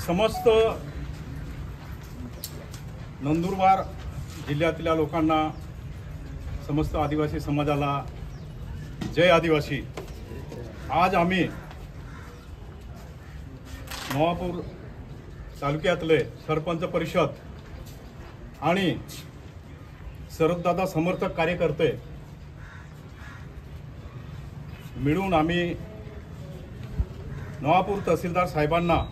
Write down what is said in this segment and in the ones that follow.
समस्त नंदुरबार जिल्ह्यातल्या लोकांना, समस्त आदिवासी समाजाला जय आदिवासी। आज आम्ही नवापूर तालुक्यातले सरपंच परिषद आणि शरददादा समर्थक कार्यकर्ते मिळून आम्ही नवापूर तहसीलदार साहेबांना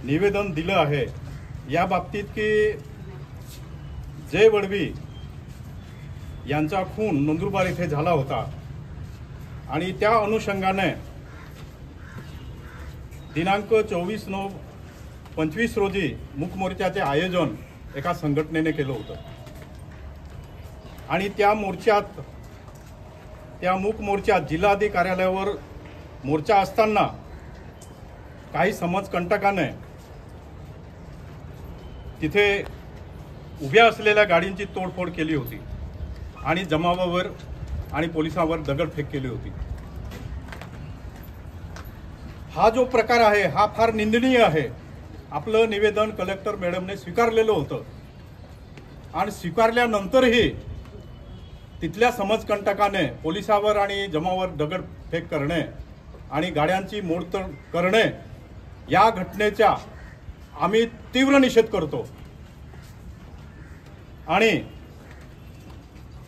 निवेदन दिलं आहे या बाबतीत की जय वडवी यांचा खून नंदुरबार येथे झाला होता आणि त्या अनुषंगाने दिनांक 24/9/25 रोजी मूक मोर्चाचे आयोजन एका संघटनेने केलं होतं आणि त्या मूक मोर्चात जिल्हाधिकारी कार्यालयावर मोर्चा असताना काही समाजकंटकाने तिथे उभ्या असलेल्या गाडींची तोडफोड केली होती आणि जमावावर आणि पोलिसांवर दगडफेक केली होती। हा जो प्रकार आहे हा फार निंदनीय आहे। आपलं निवेदन कलेक्टर मॅडमने स्वीकारलेलं होतं आणि स्वीकारल्यानंतरही तिथल्या समाजकंटकाने पोलिसावर आणि जमावावर दगडफेक करणे आणि गाड्यांची मोडतोड करणे या घटनेचा आम्ही तीव्र निषेध करतो आणि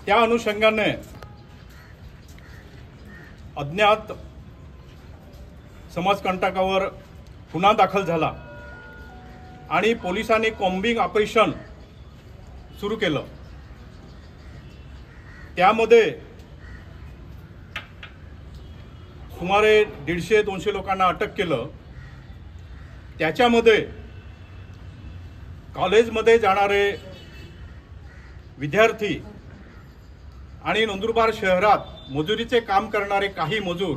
त्या अनुषंगाने अज्ञात समाजकंटकावर गुन्हा दाखल झाला आणि पोलिसांनी कॉम्बिंग ऑपरेशन सुरू केलं। त्यामध्ये सुमारे 150-200 लोकांना अटक केलं। त्याच्यामध्ये कॉलेजमध्ये जाणारे विद्यार्थी आणि नंदुरबार शहरात मजुरीचे काम करणारे काही मजूर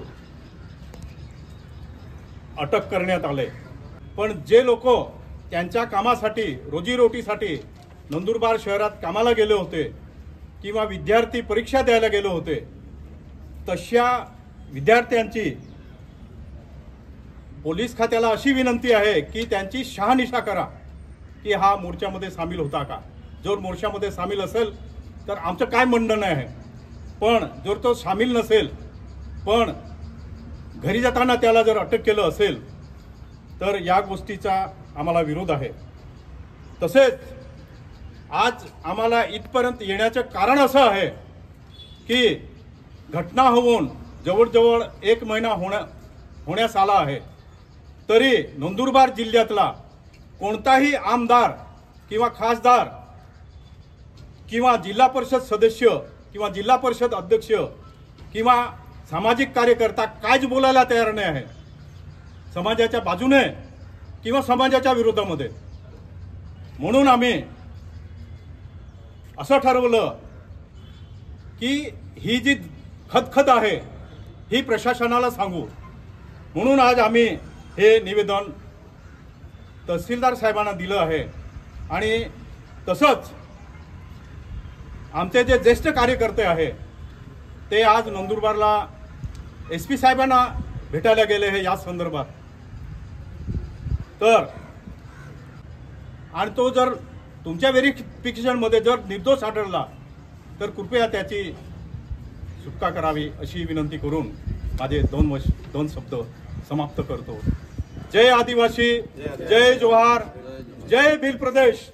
अटक करण्यात आले। पण जे लोक त्यांच्या कामासाठी रोजीरोटीसाठी नंदुरबार शहरात कामाला गेले होते किंवा विद्यार्थी परीक्षा द्यायला गेले होते तशा विद्यार्थ्यांची पोलीस खात्याला अशी विनंती आहे की त्यांची शहानिशा करा की हा मोर्चामध्ये सामील होता का। जर मोर्चामध्ये सामील असेल तर आमचं काय म्हणणं नाही आहे, पण जर तो सामील नसेल पण घरी जाताना त्याला जर अटक केलं असेल तर या गोष्टीचा आम्हाला विरोध आहे। तसेच आज आम्हाला इथपर्यंत येण्याचं कारण असं आहे की घटना होऊन जवळजवळ 1 महिना होण्यास आला आहे, तरी नंदुरबार जिल्ह्यातला कोणताही आमदार किंवा खासदार किंवा जिल्हा परिषद सदस्य किंवा जिल्हा परिषद अध्यक्ष किंवा सामाजिक कार्यकर्ता काहीच बोलायला तयार नाही आहे समाजाच्या बाजूने किंवा समाजाच्या विरोधामध्ये। म्हणून आम्ही असं ठरवलं की ही जी खदखद आहे ही प्रशासनाला सांगू, म्हणून आज आम्ही हे निवेदन तहसीलदार साहेबांना दिलं आहे। आणि तसंच आमचे जे ज्येष्ठ कार्यकर्ते आहे ते आज नंदुरबारला SP साहेबांना भेटायला गेले आहे या संदर्भात। तर आणि तो जर तुमच्या व्हेरिफिकेशनमध्ये जर निर्दोष आढळला तर कृपया त्याची सुटका करावी अशी विनंती करून माझे दोन शब्द समाप्त करतो। जय आदिवासी, जय जोहार, जय भील प्रदेश।